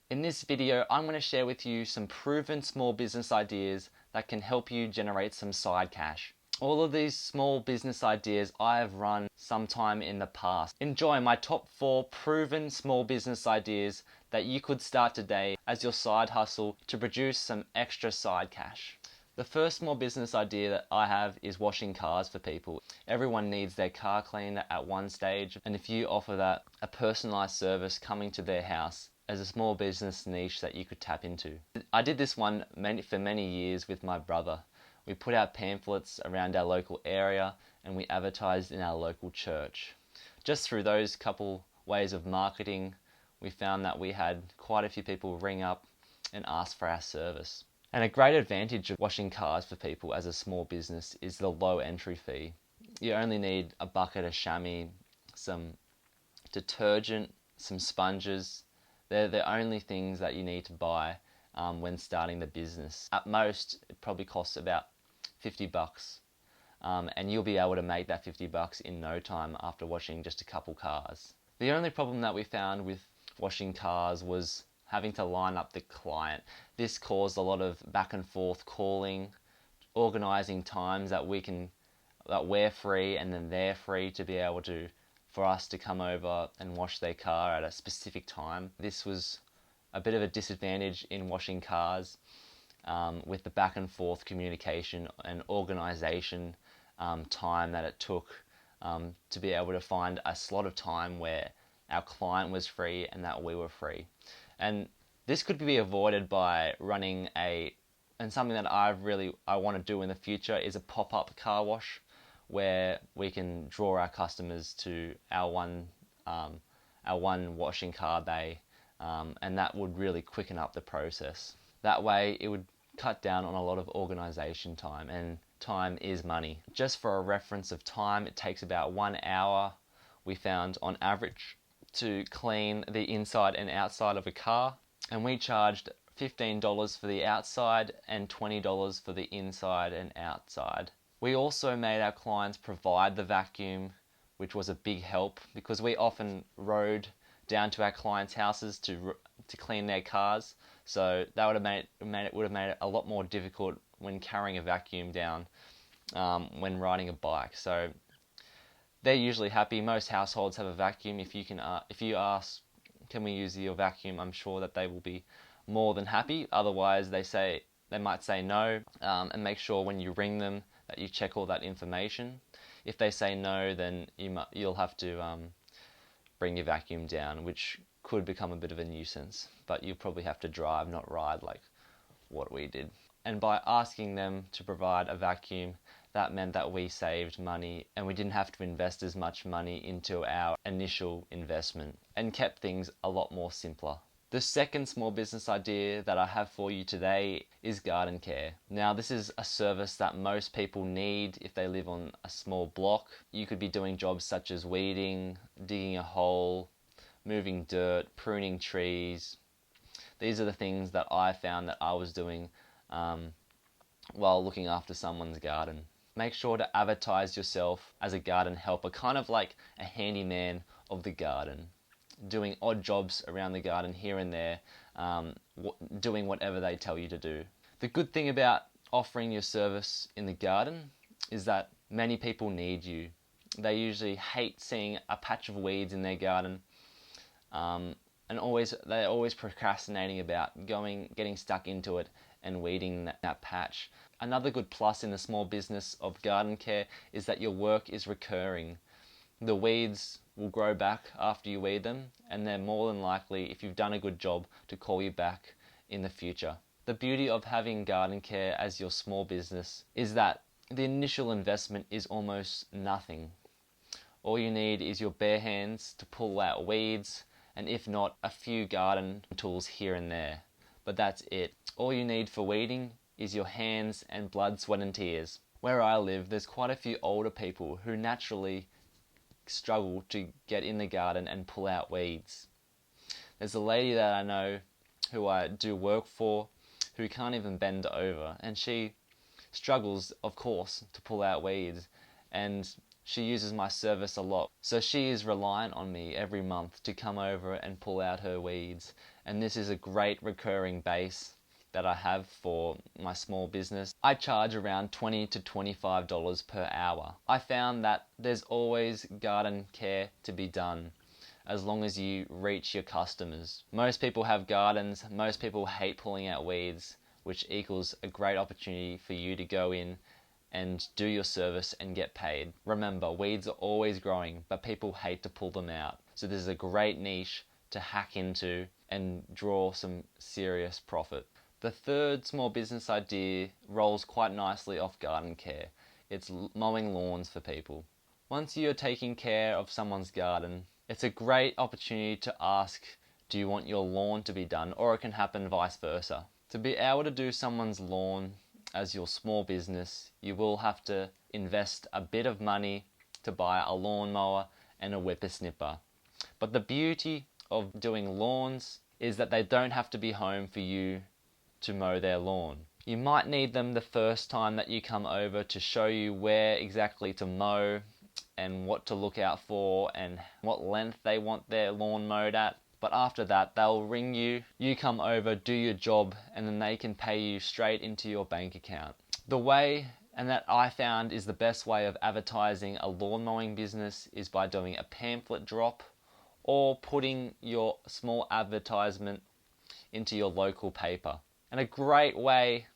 In this video, I'm going to share with you some proven small business ideas that can help you generate some side cash. All of these small business ideas I have run sometime in the past. Enjoy my top 4 proven small business ideas that you could start today as your side hustle to produce some extra side cash. The first small business idea that I have is washing cars for people. Everyone needs their car cleaned at one stage, and if you offer that, a personalized service coming to their house as a small business niche that you could tap into. I did this one for many years with my brother. We put out pamphlets around our local area and we advertised in our local church. Just through those couple ways of marketing, we found that we had quite a few people ring up and ask for our service. And a great advantage of washing cars for people as a small business is the low entry fee. You only need a bucket of chamois, some detergent, some sponges. They're the only things that you need to buy when starting the business. At most, it probably costs about $50. And you'll be able to make that $50 in no time after washing just a couple cars. The only problem that we found with washing cars was having to line up the client. This caused a lot of back and forth calling, organising times that we're free and then they're free to be able to, for us to come over and wash their car at a specific time. This was a bit of a disadvantage in washing cars with the back and forth communication and organisation time that it took to be able to find a slot of time where our client was free and that we were free. And this could be avoided by running and something that I want to do in the future is a pop-up car wash where we can draw our customers to our one washing car bay, and that would really quicken up the process. That way it would cut down on a lot of organisation time, and time is money. Just for a reference of time, it takes about 1 hour, we found, on average, to clean the inside and outside of a car, and we charged $15 for the outside and $20 for the inside and outside. We also made our clients provide the vacuum, which was a big help because we often rode down to our clients' houses to clean their cars, so that would have made it a lot more difficult when carrying a vacuum down when riding a bike. So they're usually happy. Most households have a vacuum. If you ask, can we use your vacuum, I'm sure that they will be more than happy. Otherwise, they might say no, and make sure when you ring them that you check all that information. If they say no, then you'll have to bring your vacuum down, which could become a bit of a nuisance. But you'll probably have to drive, not ride, like what we did. And by asking them to provide a vacuum, that meant that we saved money and we didn't have to invest as much money into our initial investment and kept things a lot more simpler. The second small business idea that I have for you today is garden care. Now, this is a service that most people need if they live on a small block. You could be doing jobs such as weeding, digging a hole, moving dirt, pruning trees. These are the things that I found that I was doing while looking after someone's garden. Make sure to advertise yourself as a garden helper, kind of like a handyman of the garden, doing odd jobs around the garden here and there, doing whatever they tell you to do. The good thing about offering your service in the garden is that many people need you. They usually hate seeing a patch of weeds in their garden, and they're always procrastinating about getting stuck into it and weeding that patch. Another good plus in the small business of garden care is that your work is recurring. The weeds will grow back after you weed them, and they're more than likely, if you've done a good job, to call you back in the future. The beauty of having garden care as your small business is that the initial investment is almost nothing. All you need is your bare hands to pull out weeds, and if not, a few garden tools here and there. But that's it. All you need for weeding is your hands and blood, sweat and tears. Where I live, there's quite a few older people who naturally struggle to get in the garden and pull out weeds. There's a lady that I know who I do work for who can't even bend over, and she struggles, of course, to pull out weeds, and she uses my service a lot. So she is reliant on me every month to come over and pull out her weeds and this is a great recurring base that I have for my small business. I charge around $20 to $25 per hour. I found that there's always garden care to be done as long as you reach your customers. Most people have gardens, most people hate pulling out weeds, which equals a great opportunity for you to go in and do your service and get paid. Remember, weeds are always growing, but people hate to pull them out. So this is a great niche to hack into and draw some serious profit. The third small business idea rolls quite nicely off garden care. It's mowing lawns for people. Once you're taking care of someone's garden, it's a great opportunity to ask, do you want your lawn to be done? Or it can happen vice versa. To be able to do someone's lawn as your small business, you will have to invest a bit of money to buy a lawnmower and a whippersnipper. But the beauty of doing lawns is that they don't have to be home for you to mow their lawn. You might need them the first time that you come over to show you where exactly to mow and what to look out for and what length they want their lawn mowed at. But after that, they'll ring you, you come over, do your job, and then they can pay you straight into your bank account. The way, and that I found is the best way of advertising a lawn mowing business, is by doing a pamphlet drop or putting your small advertisement into your local paper. And a great way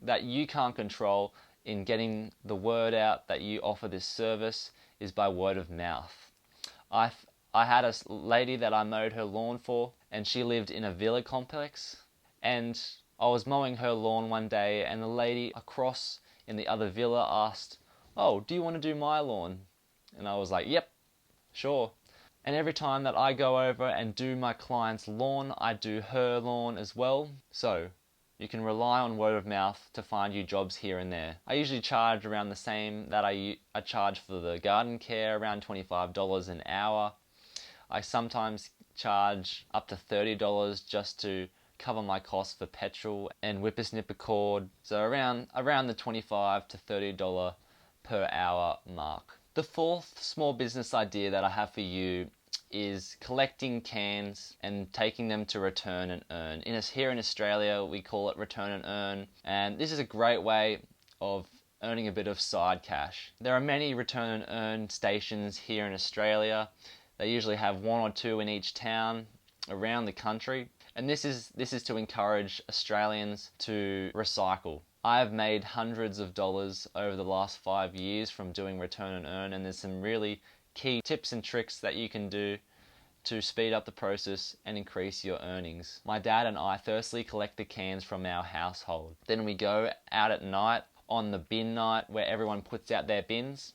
that you can't control in getting the word out that you offer this service is by word of mouth. I had a lady that I mowed her lawn for, and she lived in a villa complex, and I was mowing her lawn one day, and the lady across in the other villa asked, "Oh, do you want to do my lawn?" And I was like, "Yep, sure." And every time that I go over and do my client's lawn, I do her lawn as well. So you can rely on word of mouth to find you jobs here and there. I usually charge around the same that I charge for the garden care, around $25 an hour. I sometimes charge up to $30 just to cover my costs for petrol and whippersnipper cord. So around the $25 to $30 per hour mark. The fourth small business idea that I have for you is collecting cans and taking them to return and earn. Here in Australia, we call it return and earn, and this is a great way of earning a bit of side cash. There are many return and earn stations here in Australia. They usually have one or two in each town around the country, and this is to encourage Australians to recycle. I have made hundreds of dollars over the last 5 years from doing return and earn, and there's some really key tips and tricks that you can do to speed up the process and increase your earnings. My dad and I firstly collect the cans from our household. Then we go out at night on the bin night where everyone puts out their bins.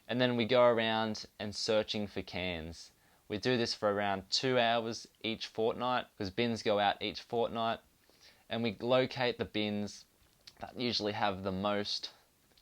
And then we go around and searching for cans. We do this for around 2 hours each fortnight, because bins go out each fortnight. And we locate the bins that usually have the most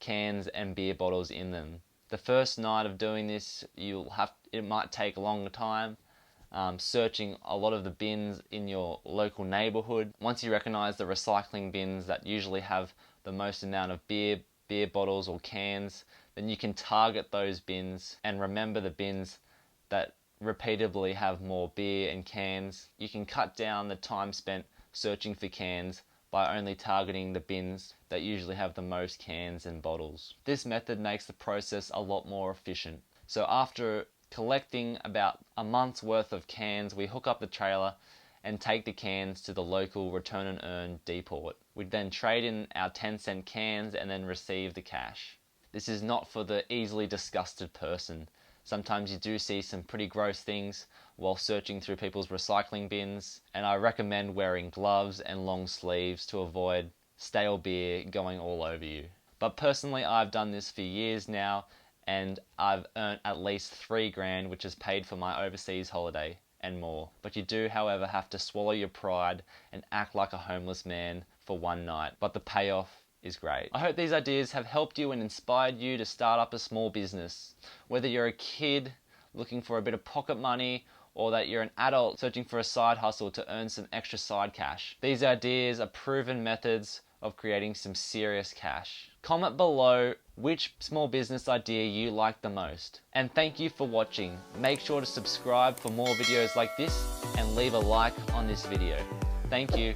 cans and beer bottles in them. The first night of doing this, it might take a longer time, searching a lot of the bins in your local neighborhood. Once you recognize the recycling bins that usually have the most amount of beer bottles or cans, then you can target those bins and remember the bins that repeatedly have more beer and cans. You can cut down the time spent searching for cans by only targeting the bins that usually have the most cans and bottles. This method makes the process a lot more efficient. So after collecting about a month's worth of cans, we hook up the trailer and take the cans to the local return and earn depot. We then trade in our 10-cent cans and then receive the cash. This is not for the easily disgusted person. Sometimes you do see some pretty gross things while searching through people's recycling bins, and I recommend wearing gloves and long sleeves to avoid stale beer going all over you. But personally, I've done this for years now, and I've earned at least $3,000, which has paid for my overseas holiday and more. But you do, however, have to swallow your pride and act like a homeless man for one night. But the payoff is great. I hope these ideas have helped you and inspired you to start up a small business. Whether you're a kid looking for a bit of pocket money, or that you're an adult searching for a side hustle to earn some extra side cash. These ideas are proven methods of creating some serious cash. Comment below which small business idea you like the most. And thank you for watching. Make sure to subscribe for more videos like this and leave a like on this video. Thank you.